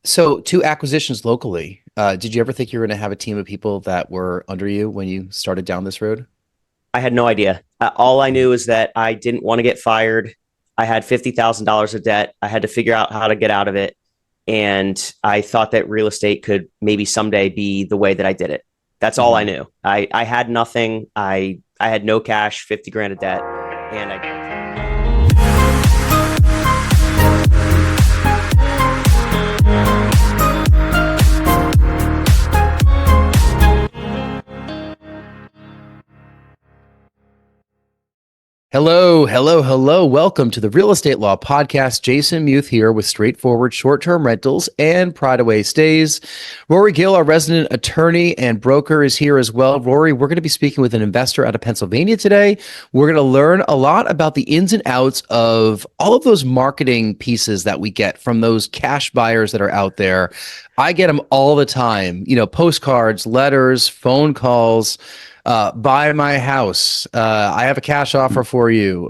So two acquisitions locally. Did you ever think you were going to have a team of people that were under you when you started down this road? I had no idea. All I knew is that I didn't want to get fired. I had $50,000 of debt. I had to figure out how to get out of it. And I thought that real estate could maybe someday be the way that I did it. That's all I Hmm. knew. I had nothing. I had no cash, 50 grand of debt. And I Hello, hello, hello. Welcome to the Real Estate Law Podcast. Jason Muth here with straightforward short-term rentals and pride away stays. Rory Gill, our resident attorney and broker, is here as well. Rory, we're going to be speaking with an investor out of Pennsylvania today. We're going to learn a lot about the ins and outs of all of those marketing pieces that we get from those cash buyers that are out there. I get them all the time, postcards, letters, phone calls. Buy my house. I have a cash offer for you.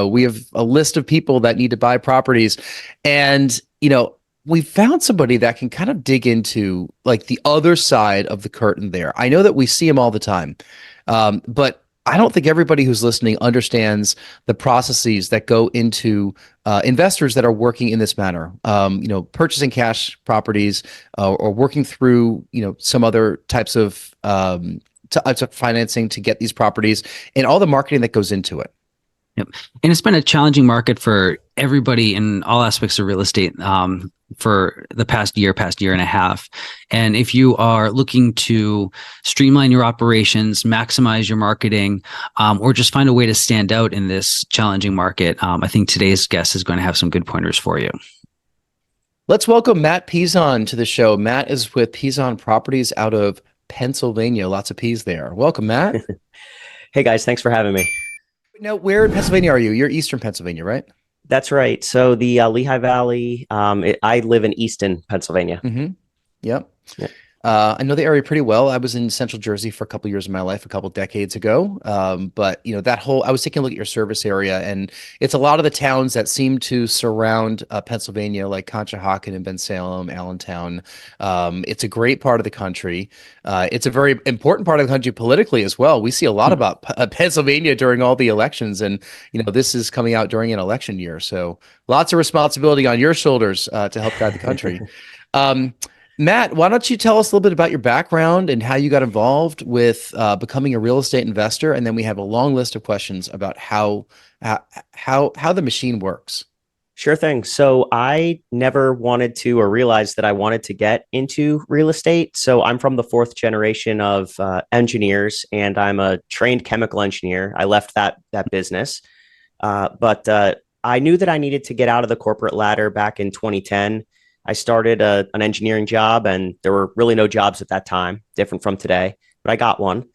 We have a list of people that need to buy properties. And, we found somebody that can kind of dig into like the other side of the curtain there. I know that we see them all the time. But I don't think everybody who's listening understands the processes that go into investors that are working in this manner. Purchasing cash properties or working through, some other types of to financing to get these properties and all the marketing that goes into it. Yep. And it's been a challenging market for everybody in all aspects of real estate for the past year and a half. And if you are looking to streamline your operations, maximize your marketing, or just find a way to stand out in this challenging market, I think today's guest is going to have some good pointers for you. Let's welcome Matt Pezon to the show. Matt is with Pezon Properties out of Pennsylvania. Lots of P's there. Welcome, Matt. Hey guys, thanks for having me. Now, where in Pennsylvania are you? You're Eastern Pennsylvania, right? That's right. So the Lehigh Valley, I live in Easton, Pennsylvania. Mm-hmm. Yep. Yeah. I know the area pretty well. I was in Central Jersey for a couple of years of my life, a couple of decades ago. But I was taking a look at your service area, and it's a lot of the towns that seem to surround Pennsylvania, like Conshohocken and Bensalem, Allentown. It's a great part of the country. It's a very important part of the country politically as well. We see a lot about Pennsylvania during all the elections, and this is coming out during an election year, so lots of responsibility on your shoulders to help guide the country. Matt, why don't you tell us a little bit about your background and how you got involved with becoming a real estate investor, and then we have a long list of questions about how the machine works. Sure thing. So I never wanted to or realized that I wanted to get into real estate. So I'm from the fourth generation of engineers, and I'm a trained chemical engineer. I left that business, but I knew that I needed to get out of the corporate ladder back in 2010. I started an engineering job, and there were really no jobs at that time, different from today, but I got one.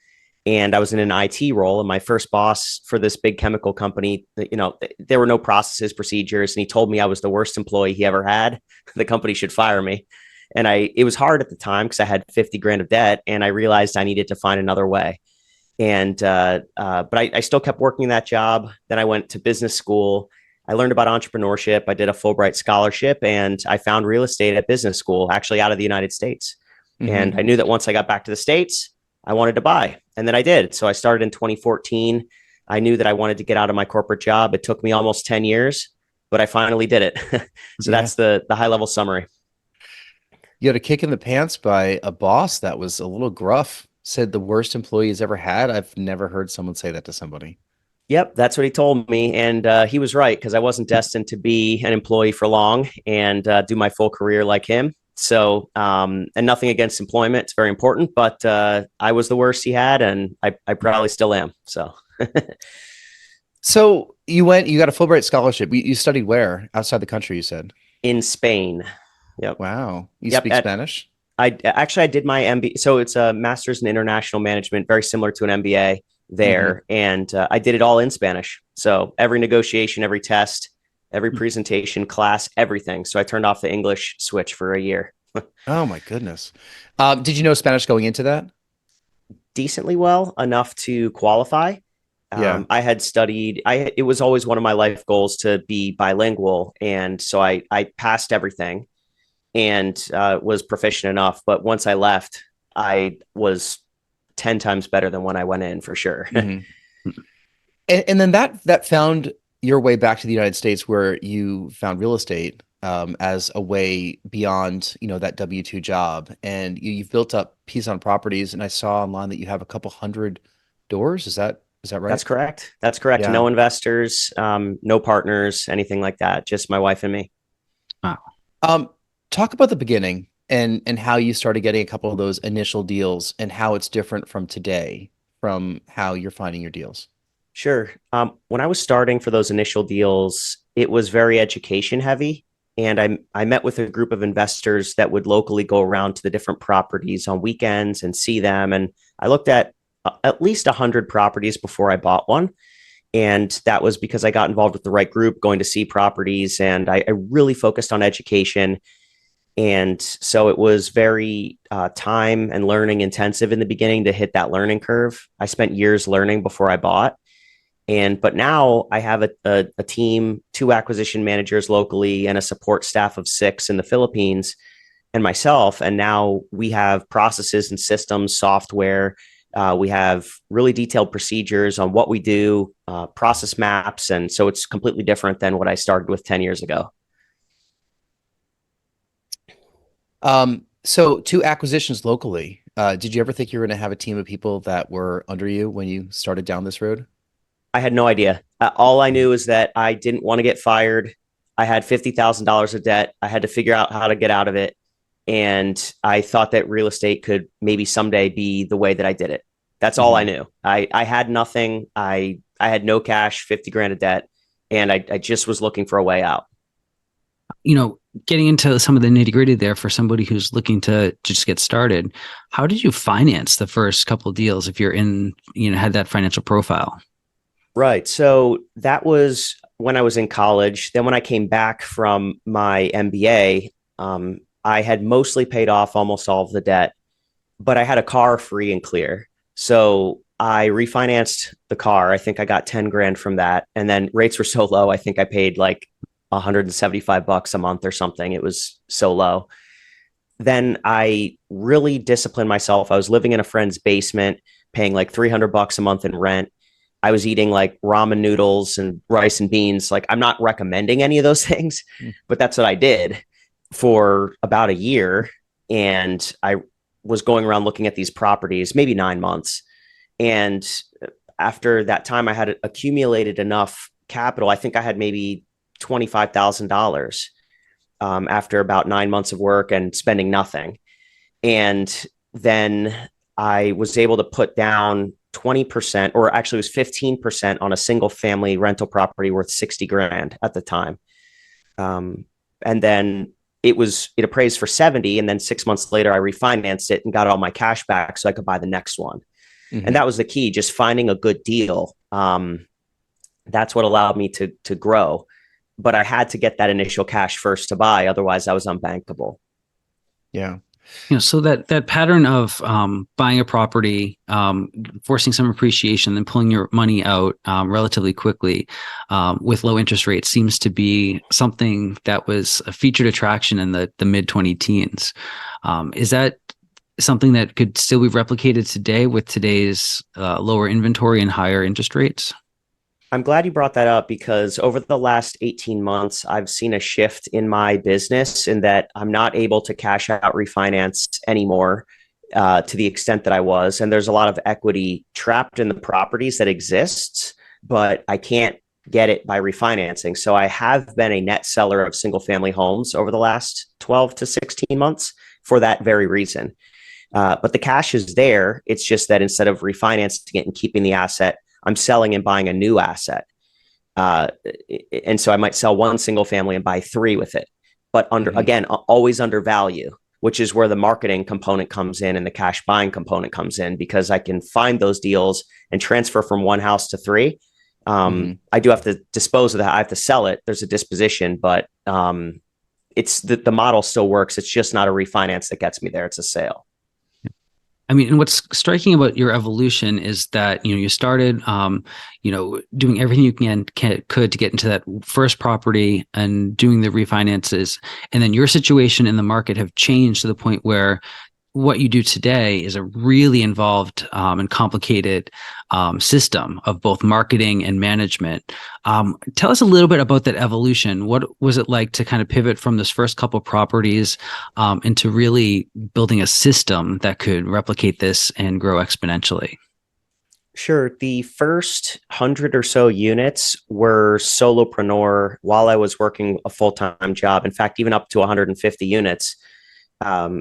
And I was in an IT role, and my first boss for this big chemical company, there were no processes, procedures, and he told me I was the worst employee he ever had. The company should fire me. And it was hard at the time because I had 50 grand of debt, and I realized I needed to find another way. But I still kept working that job. Then I went to business school. I learned about entrepreneurship. I did a Fulbright scholarship, and I found real estate at business school, actually out of the United States. And I knew that once I got back to the States, I wanted to buy. And then I did. So I started in 2014. I knew that I wanted to get out of my corporate job. It took me almost 10 years, but I finally did it. So that's the high level summary. You had a kick in the pants by a boss that was a little gruff, said the worst employee he's ever had. I've never heard someone say that to somebody. Yep, that's what he told me. And he was right, because I wasn't destined to be an employee for long and do my full career like him. So, and nothing against employment. It's very important, but I was the worst he had, and I probably still am. So, So you got a Fulbright scholarship. You studied where? Outside the country, you said. in Spain. Yep. Wow. You Yep. speak Spanish? I did my MBA. So it's a master's in international management, very similar to an MBA there. And I did it all in Spanish. So every negotiation, every test, every presentation, class, everything. So I turned off the English switch for a year. Oh my goodness. Did you know Spanish going into that? Decently well, enough to qualify. Yeah. I had studied, it was always one of my life goals to be bilingual. And so I passed everything. and was proficient enough. But once I left, I was 10 times better than when I went in, for sure. Mhm. And then that found your way back to the United States, where you found real estate as a way beyond, that W-2 job, and you've built up Pezon Properties. And I saw online that you have a couple hundred doors. Is that right? That's correct. That's correct. Yeah. No investors, no partners, anything like that. Just my wife and me. Wow. Talk about the beginning and how you started getting a couple of those initial deals, and how it's different from today from how you're finding your deals. Sure. When I was starting for those initial deals, it was very education heavy. And I met with a group of investors that would locally go around to the different properties on weekends and see them. And I looked at least 100 properties before I bought one. And that was because I got involved with the right group, going to see properties. And I really focused on education. And so it was very time and learning intensive in the beginning to hit that learning curve. I spent years learning before I bought. But now I have a team, 2 acquisition managers locally, and a support staff of 6 in the Philippines, and myself. And now we have processes and systems, software. We have really detailed procedures on what we do, process maps. And so it's completely different than what I started with 10 years ago. So 2 acquisitions locally. Did you ever think you were going to have a team of people that were under you when you started down this road? I had no idea. All I knew is that I didn't want to get fired. I had $50,000 of debt. I had to figure out how to get out of it. And I thought that real estate could maybe someday be the way that I did it. That's all I knew. I had nothing. I had no cash, 50 grand of debt, and I just was looking for a way out. Getting into some of the nitty gritty there for somebody who's looking to just get started, how did you finance the first couple of deals if you're had that financial profile? Right. So that was when I was in college. Then when I came back from my MBA, I had mostly paid off almost all of the debt, but I had a car free and clear. So I refinanced the car. I think I got 10 grand from that. And then rates were so low, I think I paid like $175 a month or something. It was so low. Then I really disciplined myself. I was living in a friend's basement, paying like $300 a month in rent. I was eating like ramen noodles and rice and beans. Like, I'm not recommending any of those things, but that's what I did for about a year. And I was going around looking at these properties, maybe 9 months. And after that time, I had accumulated enough capital. I think I had maybe $25,000 after about 9 months of work and spending nothing. And then I was able to put down 20%, or actually it was 15% on a single family rental property worth 60 grand at the time. And then it appraised for 70. And then 6 months later, I refinanced it and got all my cash back so I could buy the next one. And that was the key, just finding a good deal. That's what allowed me to grow. But I had to get that initial cash first to buy. Otherwise I was unbankable. Yeah. So that pattern of buying a property, forcing some appreciation, then pulling your money out relatively quickly with low interest rates seems to be something that was a featured attraction in the mid 20 teens. Is that something that could still be replicated today with today's lower inventory and higher interest rates? I'm glad you brought that up, because over the last 18 months, I've seen a shift in my business in that I'm not able to cash out refinance anymore to the extent that I was. And there's a lot of equity trapped in the properties that exists, but I can't get it by refinancing. So I have been a net seller of single family homes over the last 12 to 16 months for that very reason. But the cash is there. It's just that instead of refinancing it and keeping the asset, I'm selling and buying a new asset. And so I might sell one single family and buy 3 with it, but again, always under value, which is where the marketing component comes in and the cash buying component comes in, because I can find those deals and transfer from one house to 3. I do have to dispose of that. I have to sell it. There's a disposition, but it's the model still works. It's just not a refinance that gets me there. It's a sale. I mean, and what's striking about your evolution is that, you started, doing everything you could to get into that first property and doing the refinances. And then your situation in the market have changed to the point where what you do today is a really involved and complicated system of both marketing and management. Tell us a little bit about that evolution. What was it like to kind of pivot from this first couple properties into really building a system that could replicate this and grow exponentially? Sure. The first 100 or so units were solopreneur while I was working a full-time job. In fact, even up to 150 units.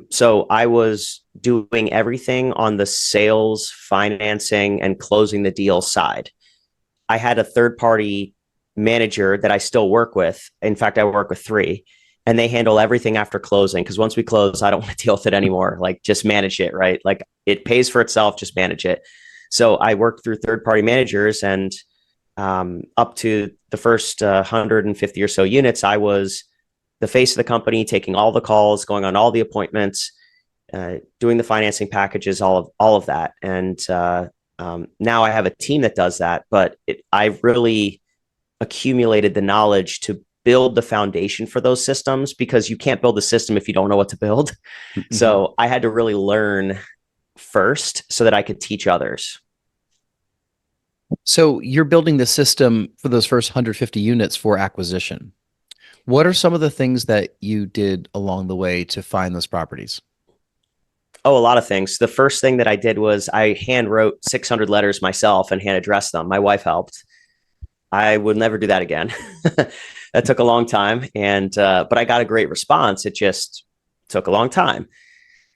So I was doing everything on the sales, financing, and closing the deal side. I had a third-party manager that I still work with. In fact, I work with 3, and they handle everything after closing. Because once we close, I don't want to deal with it anymore. Like, just manage it, right? Like, it pays for itself, just manage it. So I worked through third-party managers, and up to the first 150 or so units, I was the face of the company, taking all the calls, going on all the appointments, doing the financing packages, all of that. And now I have a team that does that, but I've really accumulated the knowledge to build the foundation for those systems, because you can't build a system if you don't know what to build. Mm-hmm. So I had to really learn first so that I could teach others. So you're building the system for those first 150 units for acquisition. What are some of the things that you did along the way to find those properties? Oh, a lot of things. The first thing that I did was I hand wrote 600 letters myself and hand addressed them. My wife helped. I would never do that again. That took a long time. And, but I got a great response. It just took a long time.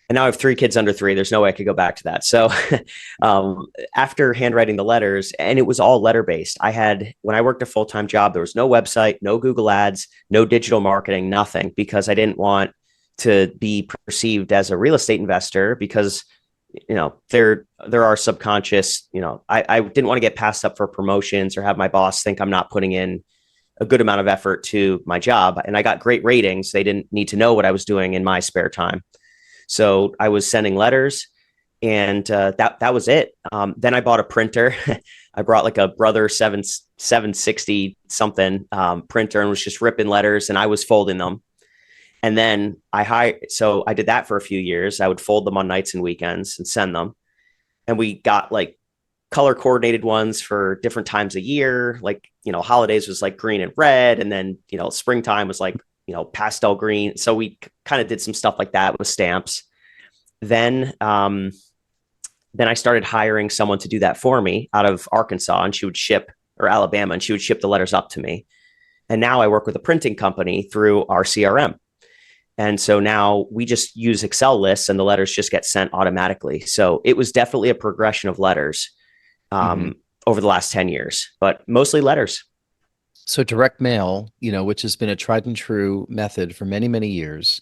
And now I have 3 kids under 3. There's no way I could go back to that. So after handwriting the letters, and it was all letter-based. When I worked a full-time job, there was no website, no Google ads, no digital marketing, nothing, because I didn't want to be perceived as a real estate investor, because, there are subconscious, I didn't want to get passed up for promotions or have my boss think I'm not putting in a good amount of effort to my job. And I got great ratings. They didn't need to know what I was doing in my spare time. So I was sending letters, and that was it. Then I bought a printer. I brought like a Brother 760 something printer, and was just ripping letters, and I was folding them. And then so I did that for a few years. I would fold them on nights and weekends and send them. And we got like color coordinated ones for different times a year. Like, holidays was like green and red. And then, springtime was like, pastel green. So we kind of did some stuff like that with stamps. Then I started hiring someone to do that for me out of Arkansas, and she would ship, or Alabama, and she would ship the letters up to me. And now I work with a printing company through our CRM. And so now we just use Excel lists, and the letters just get sent automatically. So it was definitely a progression of letters over the last 10 years, but mostly letters. So direct mail, which has been a tried and true method for many, many years,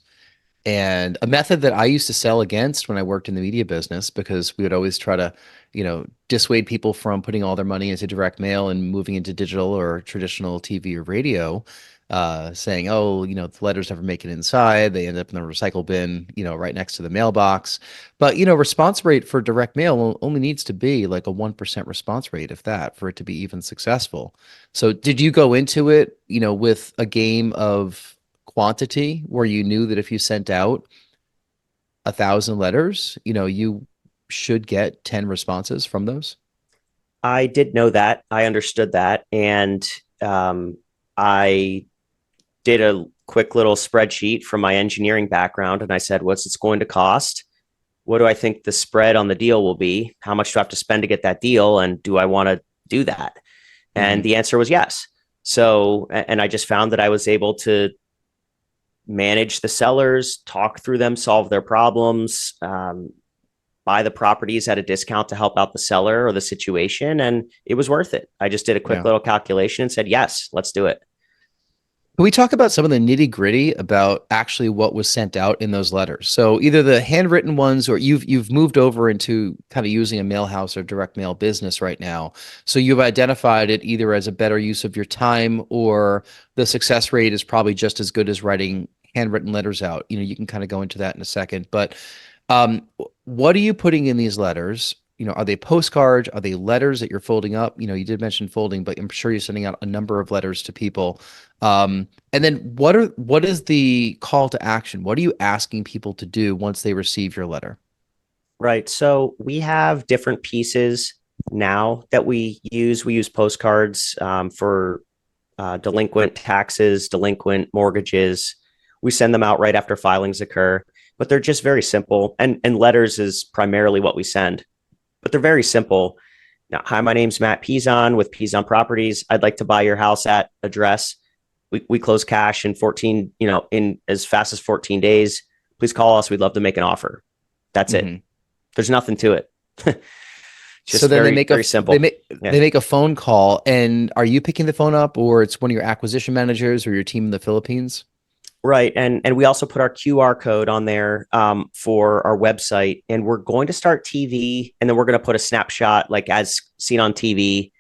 and a method that I used to sell against when I worked in the media business, because we would always try to, dissuade people from putting all their money into direct mail and moving into digital or traditional TV or radio, saying, oh, the letters never make it inside. They end up in the recycle bin, right next to the mailbox. But, response rate for direct mail only needs to be like a 1% response rate, if that, for it to be even successful. So did you go into it, with a game of quantity where you knew that if you sent out 1,000 letters, you should get 10 responses from those? I did know that. I understood that. And I did a quick little spreadsheet from my engineering background. And I said, what's it's going to cost? What do I think the spread on the deal will be? How much do I have to spend to get that deal? And do I want to do that? And the answer was yes. So, and I just found that I was able to manage the sellers, talk through them, solve their problems, buy the properties at a discount to help out the seller or the situation. And it was worth it. I just did a quick little calculation and said, yes, let's do it. Can we talk about some of the nitty gritty about actually what was sent out in those letters? So either the handwritten ones, or you've moved over into kind of using a mail house or direct mail business right now. So you've identified it either as a better use of your time, or the success rate is probably just as good as writing handwritten letters out. You can kind of go into that in a second, but what are you putting in these letters? Are they postcards? Are they letters that you're folding up? You did mention folding, but I'm sure you're sending out a number of letters to people. And then what is the call to action? What are you asking people to do once they receive your letter? Right. So we have different pieces now that we use. We use postcards for delinquent taxes, delinquent mortgages. We send them out right after filings occur, but they're just very simple. And letters is primarily what we send, but they're very simple. Now, hi, my name's Matt Pezon with Pezon Properties. I'd like to buy your house at address. We close cash in 14, in as fast as 14 days. Please call us. We'd love to make an offer. That's it. There's nothing to it. Just so then very, very simple. They make a phone call, and are you picking the phone up, or it's one of your acquisition managers or your team in the Philippines? Right. And we also put our QR code on there for our website, and we're going to start TV, and then we're going to put a snapshot like as seen on TV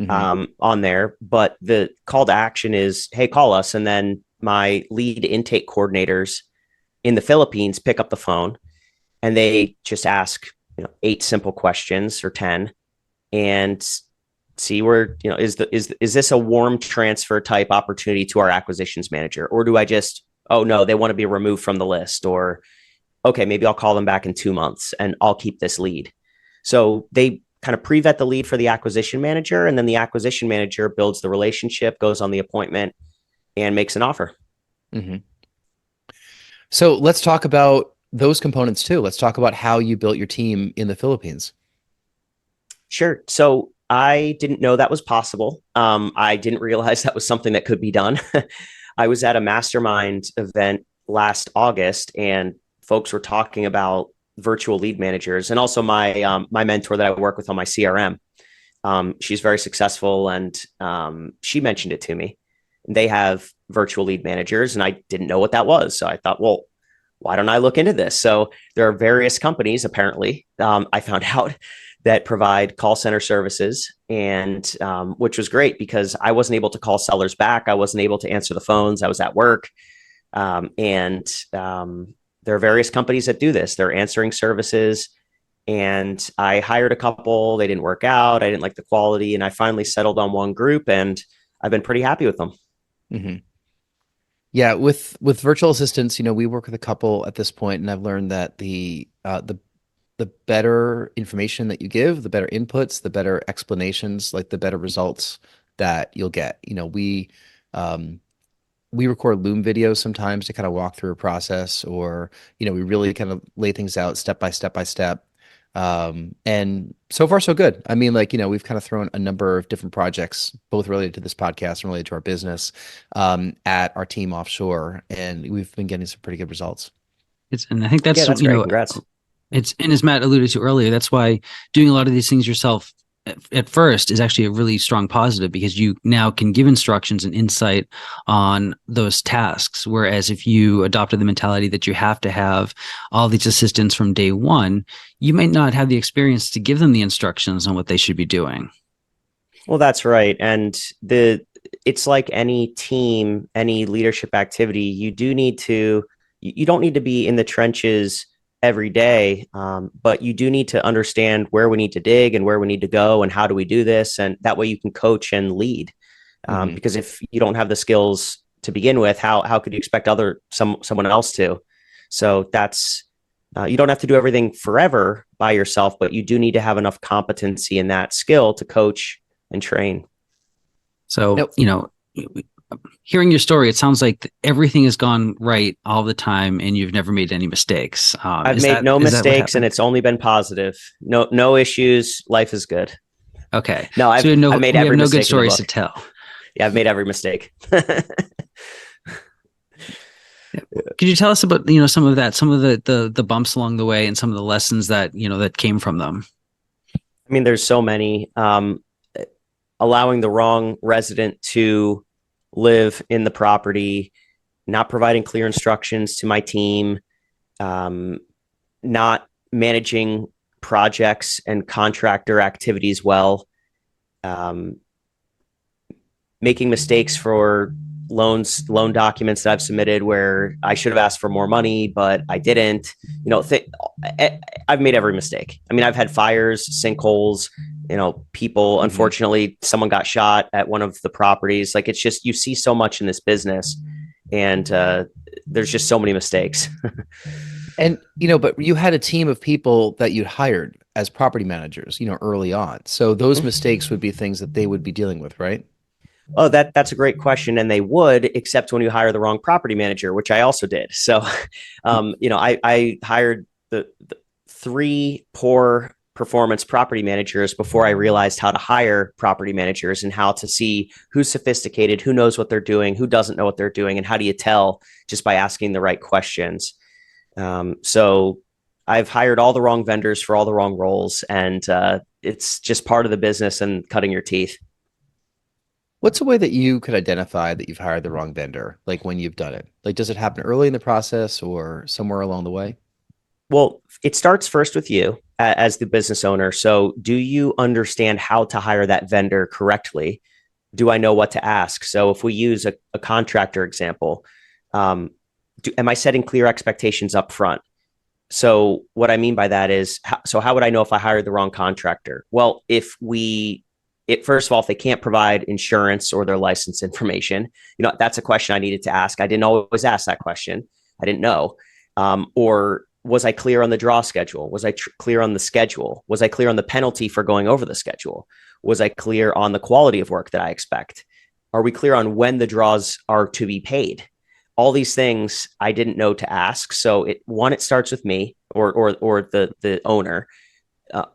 on there. But the call to action is, hey, call us. And then my lead intake coordinators in the Philippines pick up the phone, and they just ask 8 simple questions or 10 and see where, is this a warm transfer type opportunity to our acquisitions manager? Or do I just, oh no, they want to be removed from the list, or, okay, maybe I'll call them back in 2 months and I'll keep this lead. So they kind of pre-vet the lead for the acquisition manager, and then the acquisition manager builds the relationship, goes on the appointment, and makes an offer. So let's talk about those components too. Let's talk about how you built your team in the Philippines. Sure. So I didn't know that was possible. I didn't realize that was something that could be done. I was at a mastermind event last August, and folks were talking about virtual lead managers, and also my mentor that I work with on my CRM. She's very successful, and she mentioned it to me. They have virtual lead managers, and I didn't know what that was. So I thought, well, why don't I look into this? So there are various companies, apparently, I found out, that provide call center services, and which was great because I wasn't able to call sellers back. I wasn't able to answer the phones. I was at work. And there are various companies that do this. They're answering services. And I hired a couple. They didn't work out. I didn't like the quality. And I finally settled on one group, and I've been pretty happy with them. Yeah, with virtual assistants, we work with a couple at this point, and I've learned that the better information that you give, the better inputs, the better explanations, like the better results that you'll get. We record Loom videos sometimes to kind of walk through a process, or we really kind of lay things out step by step by step. And so far so good. I mean, we've kind of thrown a number of different projects, both related to this podcast and related to our business, at our team offshore, and we've been getting some pretty good results. And I think that's great. Congrats. And as Matt alluded to earlier, that's why doing a lot of these things yourself at first is actually a really strong positive, because you now can give instructions and insight on those tasks. Whereas if you adopted the mentality that you have to have all these assistants from day one, you might not have the experience to give them the instructions on what they should be doing. Well, that's right. And it's like any team, any leadership activity, you don't need to be in the trenches every day, but you do need to understand where we need to dig and where we need to go and how do we do this, and that way you can coach and lead. Because if you don't have the skills to begin with, how could you expect someone else to? So that's you don't have to do everything forever by yourself, but you do need to have enough competency in that skill to coach and train. So hearing your story, it sounds like everything has gone right all the time, and you've never made any mistakes. I've made no mistakes, and it's only been positive. No issues. Life is good. Okay. No, I've made every mistake. Good stories to tell. Yeah, I've made every mistake. Could you tell us about some of the bumps along the way, and some of the lessons that that came from them? I mean, there's so many. Allowing the wrong resident to live in the property, not providing clear instructions to my team, not managing projects and contractor activities well, making mistakes for loan documents that I've submitted where I should have asked for more money, but I didn't. I've made every mistake. I mean, I've had fires, sinkholes, people, unfortunately, someone got shot at one of the properties. Like, it's just, you see so much in this business, and there's just so many mistakes. And, but you had a team of people that you'd hired as property managers, early on. So those mistakes would be things that they would be dealing with, right? Oh, that's a great question. And they would, except when you hire the wrong property manager, which I also did. So, I hired the 3 poor performance property managers before I realized how to hire property managers and how to see who's sophisticated, who knows what they're doing, who doesn't know what they're doing, and how do you tell just by asking the right questions. So I've hired all the wrong vendors for all the wrong roles, and it's just part of the business and cutting your teeth. What's a way that you could identify that you've hired the wrong vendor, like when you've done it? Like, does it happen early in the process or somewhere along the way? Well, it starts first with you as the business owner. So do you understand how to hire that vendor correctly? Do I know what to ask? So if we use a contractor example, am I setting clear expectations up front? So what I mean by that is, how would I know if I hired the wrong contractor? Well, first of all, if they can't provide insurance or their license information, that's a question I needed to ask. I didn't always ask that question. I didn't know. Or was I clear on the draw schedule? Was I clear on the schedule? Was I clear on the penalty for going over the schedule? Was I clear on the quality of work that I expect? Are we clear on when the draws are to be paid? All these things I didn't know to ask. So it starts with me or the owner.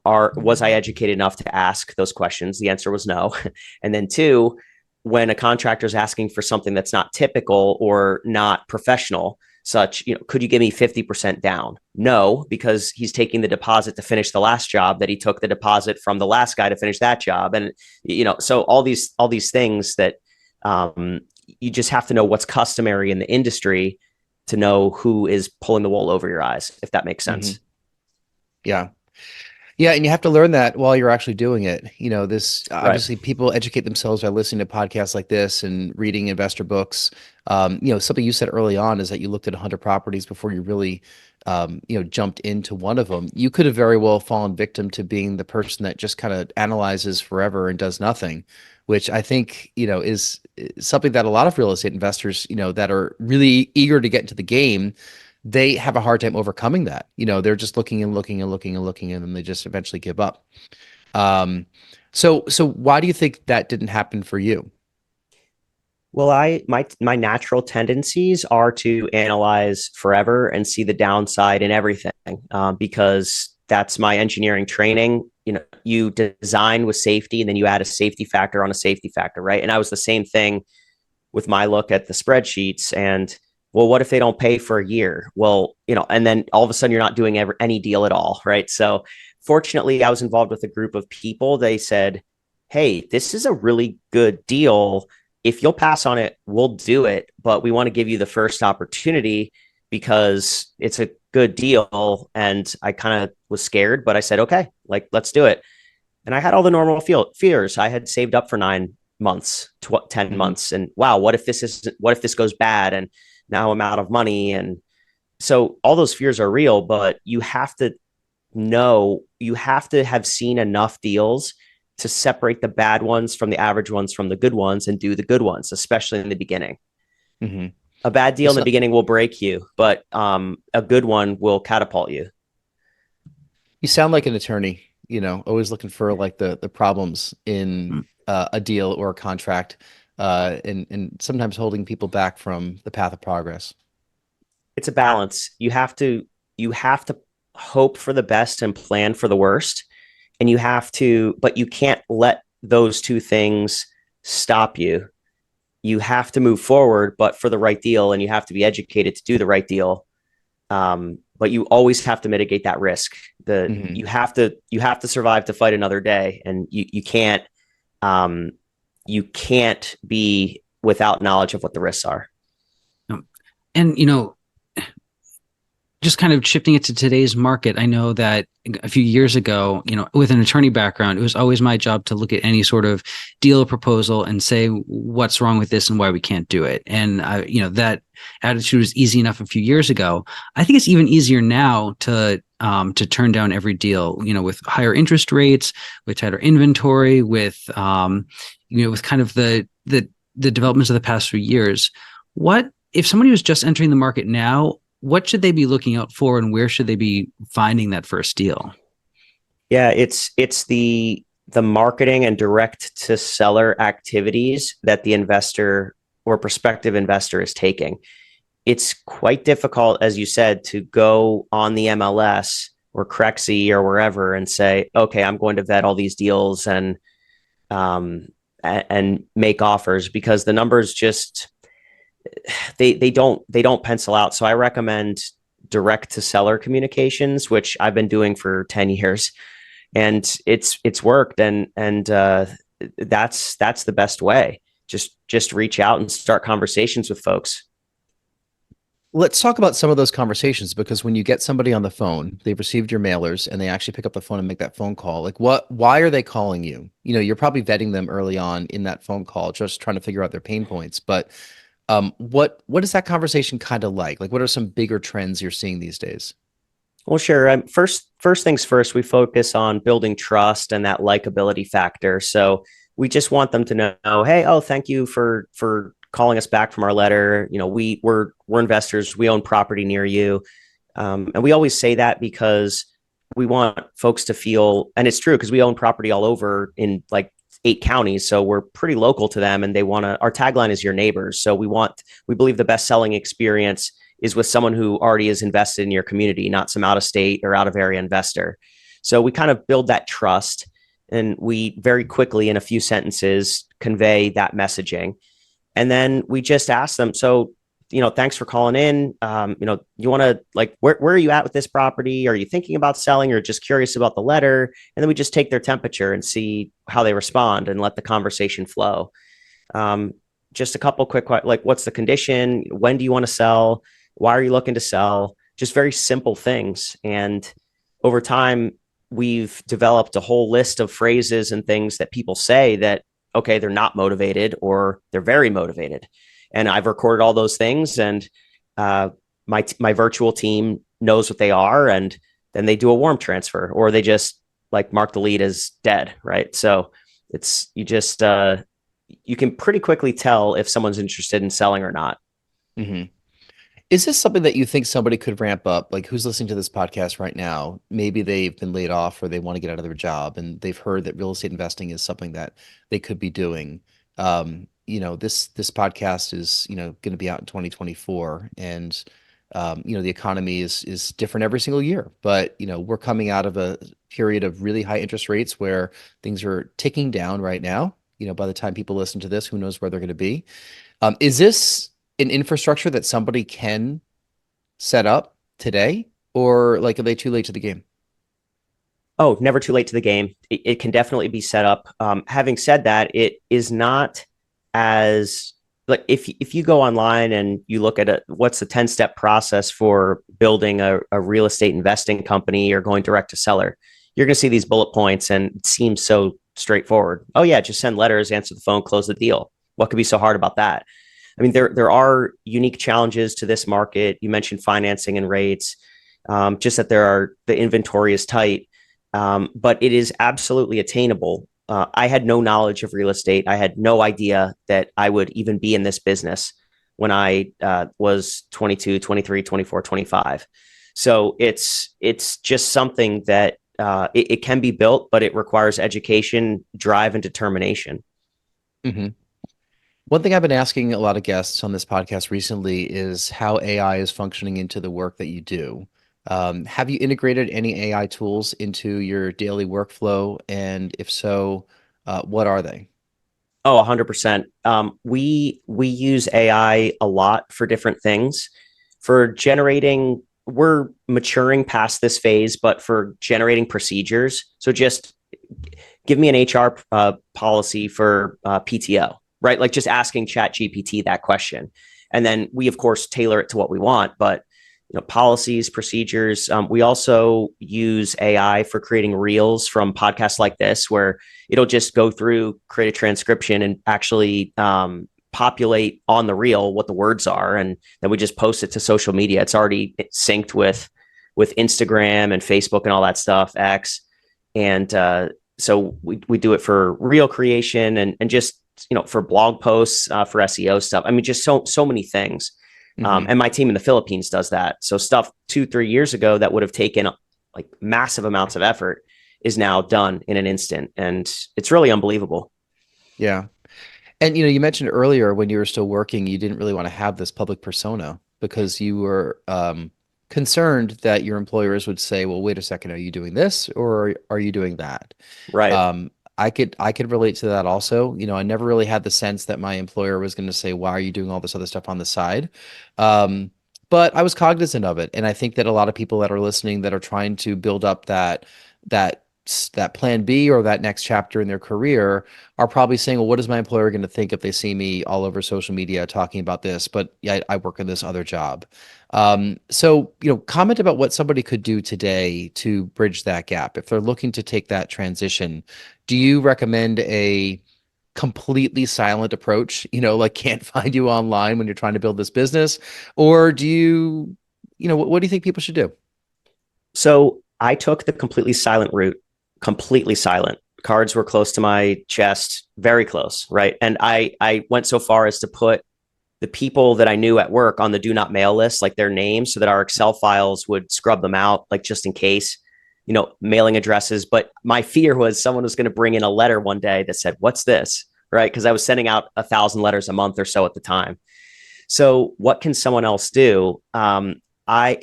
Was I educated enough to ask those questions? The answer was no. And then 2, when a contractor is asking for something that's not typical or not professional, such, could you give me 50% down? No, because he's taking the deposit to finish the last job that he took the deposit from the last guy to finish that job. And, so all these things that you just have to know what's customary in the industry to know who is pulling the wool over your eyes, if that makes sense. Mm-hmm. Yeah. Yeah, and you have to learn that while you're actually doing it. Obviously people educate themselves by listening to podcasts like this and reading investor books. Something you said early on is that you looked at 100 properties before you really, jumped into one of them. You could have very well fallen victim to being the person that just kind of analyzes forever and does nothing, which I think, is something that a lot of real estate investors, that are really eager to get into the game, they have a hard time overcoming that. They're just looking and looking and looking and looking, and then they just eventually give up. So why do you think that didn't happen for you? Well, my natural tendencies are to analyze forever and see the downside in everything, because that's my engineering training. You design with safety, and then you add a safety factor on a safety factor, right? And I was the same thing with my look at the spreadsheets. And well, what if they don't pay for a year? Well, and then all of a sudden you're not doing any deal at all, right? So fortunately, I was involved with a group of people. They said, hey, this is a really good deal. If you'll pass on it, we'll do it. But we want to give you the first opportunity because it's a good deal. And I kind of was scared, but I said, okay, let's do it. And I had all the normal fears. I had saved up for 9 months, 10 months. And wow, what if this goes bad? And now I'm out of money. And so all those fears are real, but you have to have seen enough deals to separate the bad ones from the average ones from the good ones and do the good ones, especially in the beginning. Mm-hmm. A bad deal in the beginning will break you, but a good one will catapult you. You sound like an attorney, always looking for like the problems in a deal or a contract. And sometimes holding people back from the path of progress. It's a balance. You have to hope for the best and plan for the worst. And but you can't let those 2 things stop you. You have to move forward, but for the right deal, and you have to be educated to do the right deal. But you always have to mitigate that risk. You have to survive to fight another day, and you can't be without knowledge of what the risks are. And, just kind of shifting it to today's market, I know that a few years ago, with an attorney background, it was always my job to look at any sort of deal or proposal and say what's wrong with this and why we can't do it. And that attitude was easy enough a few years ago. I think it's even easier now to turn down every deal, with higher interest rates, with tighter inventory, with with kind of the developments of the past few years. What if somebody was just entering the market now? What should they be looking out for, and where should they be finding that first deal? Yeah, it's the marketing and direct to seller activities that the investor or prospective investor is taking. It's quite difficult, as you said, to go on the MLS or Crexy or wherever and say, okay, I'm going to vet all these deals and make offers, because the numbers just they don't pencil out. So I recommend direct to seller communications, which I've been doing for 10 years, and it's worked. And that's the best way. Just reach out and start conversations with folks. Let's talk about some of those conversations, because when you get somebody on the phone, they've received your mailers and they actually pick up the phone and make that phone call. Like why are they calling you? You're probably vetting them early on in that phone call, just trying to figure out their pain points. But what is that conversation kind of like? Like, what are some bigger trends you're seeing these days? Well, sure. First things first, we focus on building trust and that likability factor. So we just want them to know, hey, thank you for calling us back from our letter. We're investors. We own property near you. And we always say that because we want folks to feel, and it's true because we own property all over in like 8 counties. So we're pretty local to them, and our tagline is your neighbors. So we believe the best selling experience is with someone who already is invested in your community, not some out of state or out of area investor. So we kind of build that trust, and we very quickly in a few sentences convey that messaging. And then we just ask them, so, thanks for calling in. You want to, like, where are you at with this property? Are you thinking about selling, or just curious about the letter? And then we just take their temperature and see how they respond and let the conversation flow. Just a couple quick, like, what's the condition? When do you want to sell? Why are you looking to sell? Just very simple things. And over time, we've developed a whole list of phrases and things that people say that, okay, they're not motivated or they're very motivated. And I've recorded all those things, and my virtual team knows what they are, and then they do a warm transfer, or they just like mark the lead as dead, right? So you can pretty quickly tell if someone's interested in selling or not. Mm-hmm. Is this something that you think somebody could ramp up? Like, who's listening to this podcast right now? Maybe they've been laid off, or they want to get out of their job, and they've heard that real estate investing is something that they could be doing. This podcast is, going to be out in 2024, and the economy is different every single year. But, we're coming out of a period of really high interest rates where things are ticking down right now. By the time people listen to this, who knows where they're going to be? Is this an infrastructure that somebody can set up today, or like, are they too late to the game? Oh, never too late to the game. It can definitely be set up. Having said that, it is not as like if you go online and you look at what's the 10-step process for building a real estate investing company or going direct to seller, you're going to see these bullet points, and it seems so straightforward. Oh yeah, just send letters, answer the phone, close the deal. What could be so hard about that? I mean, there are unique challenges to this market. You mentioned financing and rates, just that the inventory is tight, but it is absolutely attainable. I had no knowledge of real estate. I had no idea that I would even be in this business when I was 22, 23, 24, 25. So it's just something that it can be built, but it requires education, drive, and determination. Mm-hmm. One thing I've been asking a lot of guests on this podcast recently is how AI is functioning into the work that you do. Have you integrated any AI tools into your daily workflow? And if so, what are they? Oh, 100%. We use AI a lot for different things. For generating, we're maturing past this phase, but for generating procedures. So just give me an HR policy for PTO, right? Like just asking ChatGPT that question. And then we, of course, tailor it to what we want. But policies, procedures. We also use AI for creating reels from podcasts like this, where it'll just go through, create a transcription, and actually populate on the reel what the words are, and then we just post it to social media. It's already synced with Instagram and Facebook and all that stuff, X, and so we do it for reel creation and just for blog posts, for SEO stuff. I mean, just so many things. And my team in the Philippines does that. So stuff 2-3 years ago that would have taken like massive amounts of effort is now done in an instant. And it's really unbelievable. Yeah. And, you mentioned earlier when you were still working, you didn't really want to have this public persona because you were concerned that your employers would say, well, wait a second, are you doing this or are you doing that? Right. I could relate to that also. I never really had the sense that my employer was going to say, why are you doing all this other stuff on the side? But I was cognizant of it. And I think that a lot of people that are listening that are trying to build up that plan B or that next chapter in their career are probably saying, well, what is my employer going to think if they see me all over social media talking about this, but yeah, I work in this other job. So, comment about what somebody could do today to bridge that gap. If they're looking to take that transition, do you recommend a completely silent approach, like can't find you online when you're trying to build this business? Or do you, what do you think people should do? So I took the completely silent route, completely silent. Cards were close to my chest, very close, right? And I went so far as to put the people that I knew at work on the do not mail list, like their names, so that our Excel files would scrub them out, like just in case, mailing addresses. But my fear was someone was going to bring in a letter one day that said, what's this? Right? Because I was sending out 1,000 letters a month or so at the time. So what can someone else do? I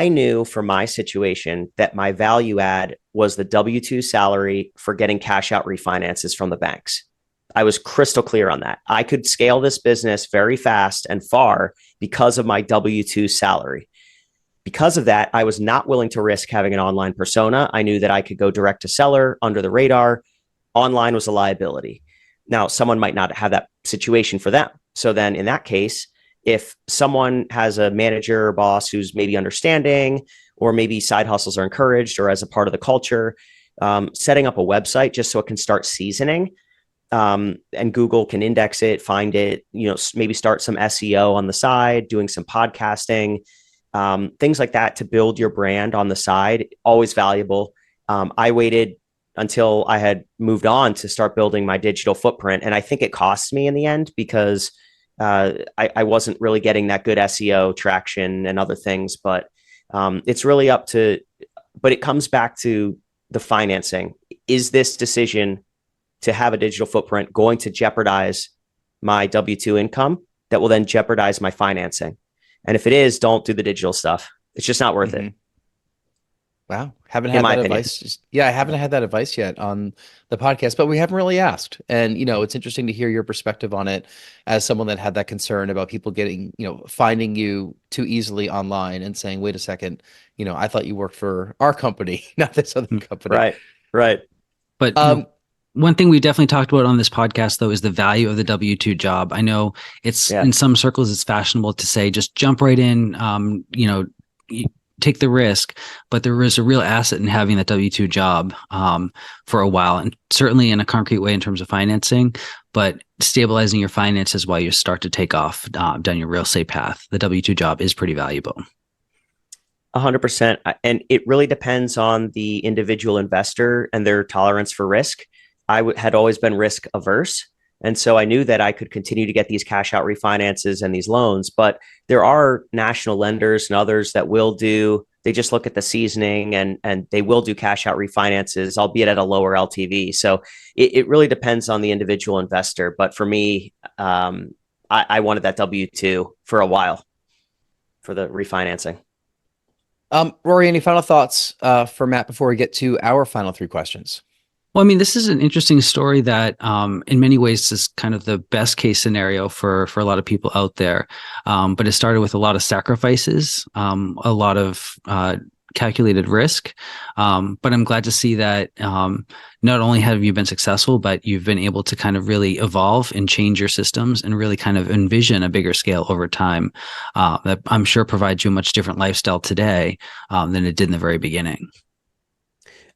knew for my situation that my value add was the W-2 salary for getting cash out refinances from the banks. I was crystal clear on that. I could scale this business very fast and far because of my W-2 salary. Because of that, I was not willing to risk having an online persona. I knew that I could go direct to seller under the radar. Online was a liability. Now, someone might not have that situation for them. So then in that case, if someone has a manager or boss who's maybe understanding, or maybe side hustles are encouraged or as a part of the culture, setting up a website just so it can start seasoning, and Google can index it, find it, maybe start some SEO on the side, doing some podcasting, things like that to build your brand on the side, always valuable. I waited until I had moved on to start building my digital footprint. And I think it cost me in the end because I wasn't really getting that good SEO traction and other things, but it's really but it comes back to the financing. Is this decision to have a digital footprint going to jeopardize my W-2 income that will then jeopardize my financing? And if it is, don't do the digital stuff. It's just not worth it. Wow. Haven't had that advice. Yeah, I haven't had that advice yet on the podcast, but we haven't really asked. And, it's interesting to hear your perspective on it as someone that had that concern about people getting, finding you too easily online and saying, wait a second, I thought you worked for our company, not this other company. Right. But one thing we definitely talked about on this podcast, though, is the value of the W-2 job. I know it's in some circles, it's fashionable to say, just jump right in, take the risk, but there is a real asset in having that W-2 job for a while, and certainly in a concrete way in terms of financing, but stabilizing your finances while you start to take off down your real estate path. The W-2 job is pretty valuable. 100%. And it really depends on the individual investor and their tolerance for risk. I had always been risk averse. And so I knew that I could continue to get these cash out refinances and these loans, but there are national lenders and others that they just look at the seasoning and they will do cash out refinances, albeit at a lower LTV. So it really depends on the individual investor. But for me, I wanted that W-2 for a while for the refinancing. Rory, any final thoughts for Matt before we get to our final 3 questions? Well, I mean, this is an interesting story that in many ways is kind of the best case scenario for a lot of people out there. But it started with a lot of sacrifices, a lot of calculated risk. But I'm glad to see that not only have you been successful, but you've been able to kind of really evolve and change your systems and really kind of envision a bigger scale over time that I'm sure provides you a much different lifestyle today than it did in the very beginning.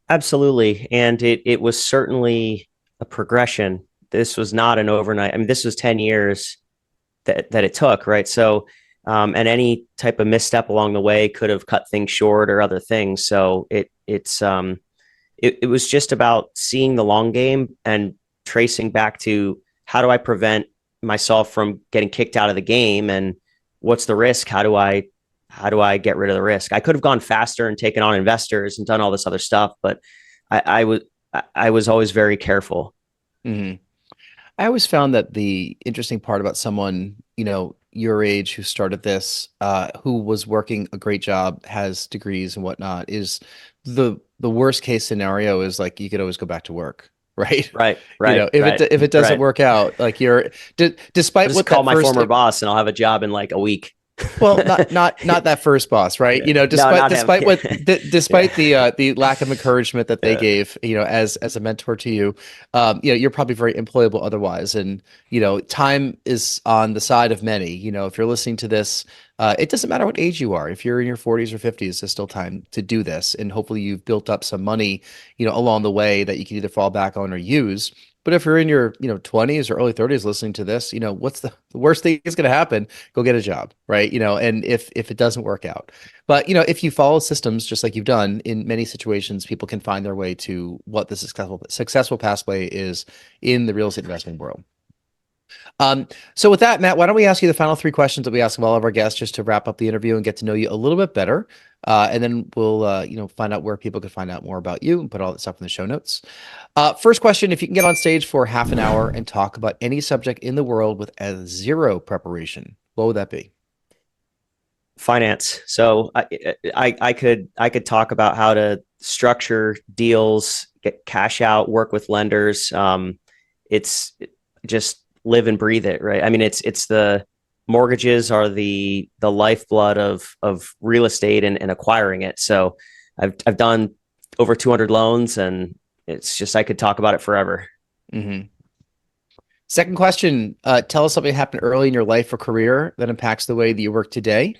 Absolutely. And it was certainly a progression. This was not an overnight. I mean, this was 10 years that it took, right? So, and any type of misstep along the way could have cut things short or other things. So it was just about seeing the long game and tracing back to how do I prevent myself from getting kicked out of the game, and what's the risk? How do I get rid of the risk? I could have gone faster and taken on investors and done all this other stuff, but I was always very careful. Mm-hmm. I always found that the interesting part about someone, your age who started this, who was working a great job, has degrees and whatnot, is the worst case scenario is like you could always go back to work, right? Right. If it doesn't work out, like despite what call my former boss and I'll have a job in like a week. Well, not that first boss, right? Despite the lack of encouragement that they gave, as a mentor to you, you're probably very employable otherwise. And, time is on the side of many. If you're listening to this, it doesn't matter what age you are. If you're in your 40s or 50s, there's still time to do this. And hopefully you've built up some money, along the way that you can either fall back on or use. But if you're in your, 20s or early 30s listening to this, what's the worst thing that's going to happen? Go get a job, right? And if it doesn't work out, but if you follow systems just like you've done in many situations, people can find their way to what the successful pathway is in the real estate investing world. So with that, Matt, why don't we ask you the final 3 questions that we ask of all of our guests just to wrap up the interview and get to know you a little bit better. And then we'll, find out where people can find out more about you and put all that stuff in the show notes. First question, if you can get on stage for half an hour and talk about any subject in the world with zero preparation, what would that be? Finance. So I could talk about how to structure deals, get cash out, work with lenders. It's just live and breathe it, right? I mean, it's the mortgages are the lifeblood of real estate and acquiring it. So I've done over 200 loans, and it's just, I could talk about it forever. Mm-hmm. Second question, tell us something that happened early in your life or career that impacts the way that you work today.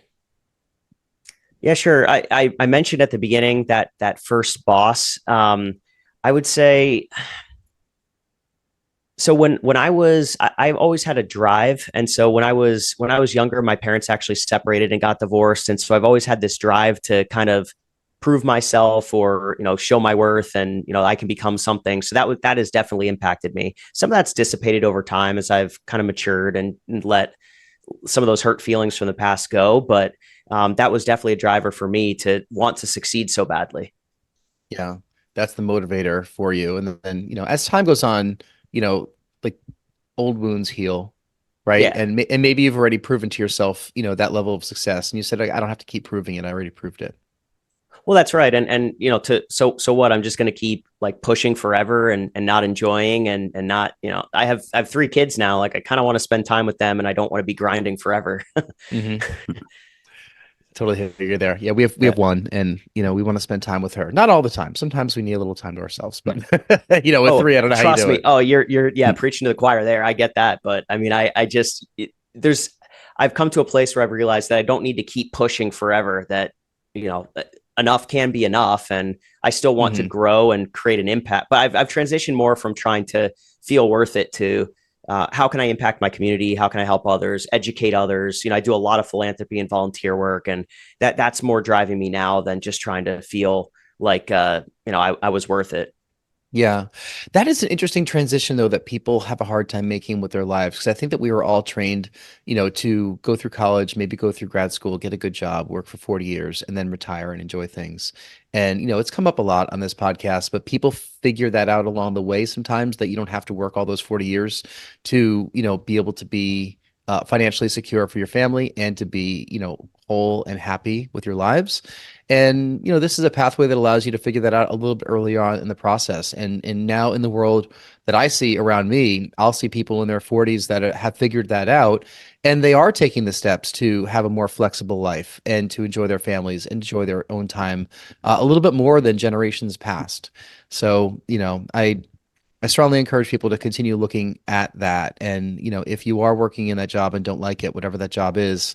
Yeah, sure. I mentioned at the beginning that first boss. I would say, so when I've always had a drive. And so when I was younger, my parents actually separated and got divorced. And so I've always had this drive to kind of prove myself or, show my worth, and, I can become something. So that has definitely impacted me. Some of that's dissipated over time as I've kind of matured and let some of those hurt feelings from the past go. But that was definitely a driver for me to want to succeed so badly. Yeah, that's the motivator for you. And then, as time goes on, like old wounds heal, right? Yeah. And maybe you've already proven to yourself, that level of success. And you said, I don't have to keep proving it. I already proved it. Well, that's right. And so what, I'm just going to keep like pushing forever and not enjoying and not, I have 3 kids now. Like I kind of want to spend time with them, and I don't want to be grinding forever. Mm-hmm. Totally hear you there. Yeah, we have one, and we want to spend time with her. Not all the time. Sometimes we need a little time to ourselves, but with 3, I don't know how you do it. Oh, you're preaching to the choir there. I get that, but I mean, I've come to a place where I've realized that I don't need to keep pushing forever. That enough can be enough, and I still want to grow and create an impact. But I've transitioned more from trying to feel worth it to how can I impact my community? How can I help others, educate others? I do a lot of philanthropy and volunteer work, and that's more driving me now than just trying to feel like, I was worth it. Yeah, that is an interesting transition, though, that people have a hard time making with their lives. Because I think that we were all trained, to go through college, maybe go through grad school, get a good job, work for 40 years, and then retire and enjoy things. And, it's come up a lot on this podcast, but people figure that out along the way sometimes, that you don't have to work all those 40 years to, be able to be financially secure for your family and to be, whole and happy with your lives. And, this is a pathway that allows you to figure that out a little bit earlier on in the process. And now in the world that I see around me, I'll see people in their 40s that have figured that out, and they are taking the steps to have a more flexible life and to enjoy their families, enjoy their own time a little bit more than generations past. So, I strongly encourage people to continue looking at that. And, if you are working in that job and don't like it, whatever that job is,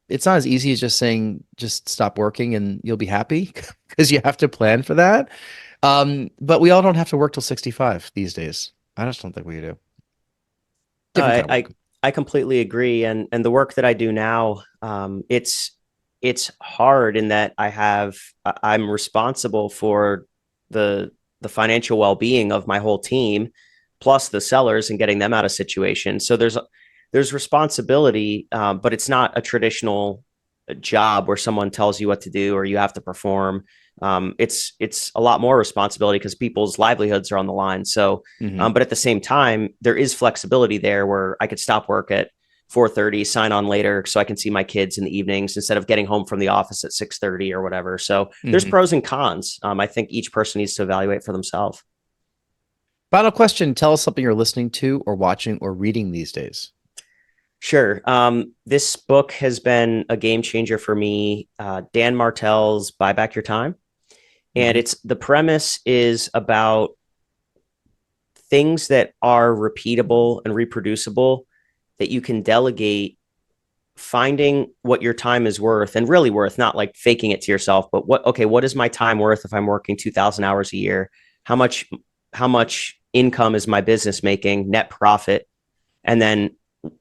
it's not as easy as just saying, just stop working and you'll be happy, because you have to plan for that. But we all don't have to work till 65 these days. I just don't think we do. Different kind of work. I completely agree. And the work that I do now, it's hard in that I'm responsible for the financial well-being of my whole team, plus the sellers, and getting them out of situations. So there's responsibility, but it's not a traditional job where someone tells you what to do or you have to perform. It's a lot more responsibility because people's livelihoods are on the line. So, but at the same time, there is flexibility there where I could stop work at 4:30, sign on later so I can see my kids in the evenings instead of getting home from the office at 6:30 or whatever. So there's pros and cons. I think each person needs to evaluate for themselves. Final question. Tell us something you're listening to or watching or reading these days. Sure. This book has been a game changer for me. Dan Martell's Buy Back Your Time. And the premise is about things that are repeatable and reproducible that you can delegate, finding what your time is worth and really worth, not like faking it to yourself, but what is my time worth if I'm working 2,000 hours a year? How much income is my business making, net profit? And then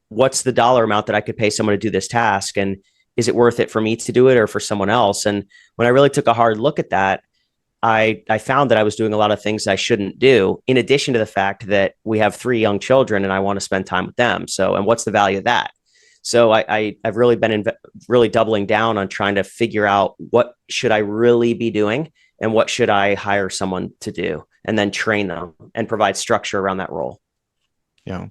what's the dollar amount that I could pay someone to do this task? And is it worth it for me to do it or for someone else? And when I really took a hard look at that, I found that I was doing a lot of things I shouldn't do, in addition to the fact that we have 3 young children and I want to spend time with them. So, and what's the value of that? So I've really been really doubling down on trying to figure out what should I really be doing and what should I hire someone to do, and then train them and provide structure around that role. Yeah.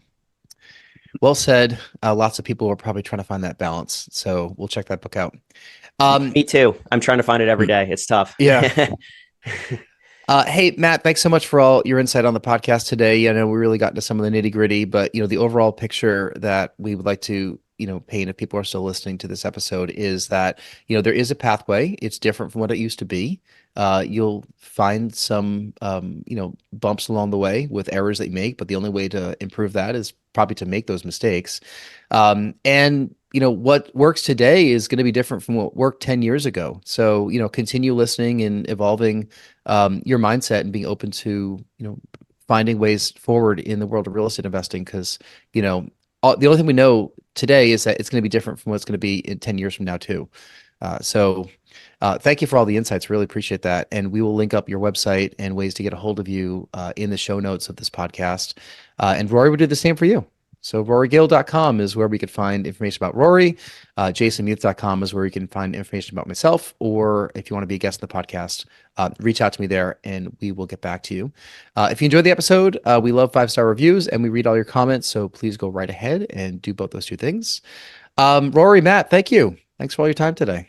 Well said. Lots of people are probably trying to find that balance. So we'll check that book out. Me too. I'm trying to find it every day. It's tough. Yeah. Hey, Matt, thanks so much for all your insight on the podcast today. I know we really got into some of the nitty gritty, but the overall picture that we would like to, paint, if people are still listening to this episode, is that, there is a pathway. It's different from what it used to be. You'll find some, bumps along the way with errors that you make, but the only way to improve that is probably to make those mistakes. And what works today is going to be different from what worked 10 years ago. So, continue listening and evolving your mindset and being open to, finding ways forward in the world of real estate investing. Because, the only thing we know today is that it's going to be different from what it's going to be in 10 years from now too. So thank you for all the insights. Really appreciate that. And we will link up your website and ways to get a hold of you in the show notes of this podcast. And Rory will do the same for you. So rorygill.com is where we could find information about Rory. jasonmuth.com is where you can find information about myself. Or if you want to be a guest on the podcast, reach out to me there and we will get back to you. If you enjoyed the episode, we love 5-star reviews and we read all your comments. So please go right ahead and do both those two things. Rory, Matt, thank you. Thanks for all your time today.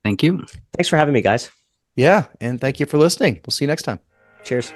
Thank you. Thanks for having me, guys. Yeah. And thank you for listening. We'll see you next time. Cheers.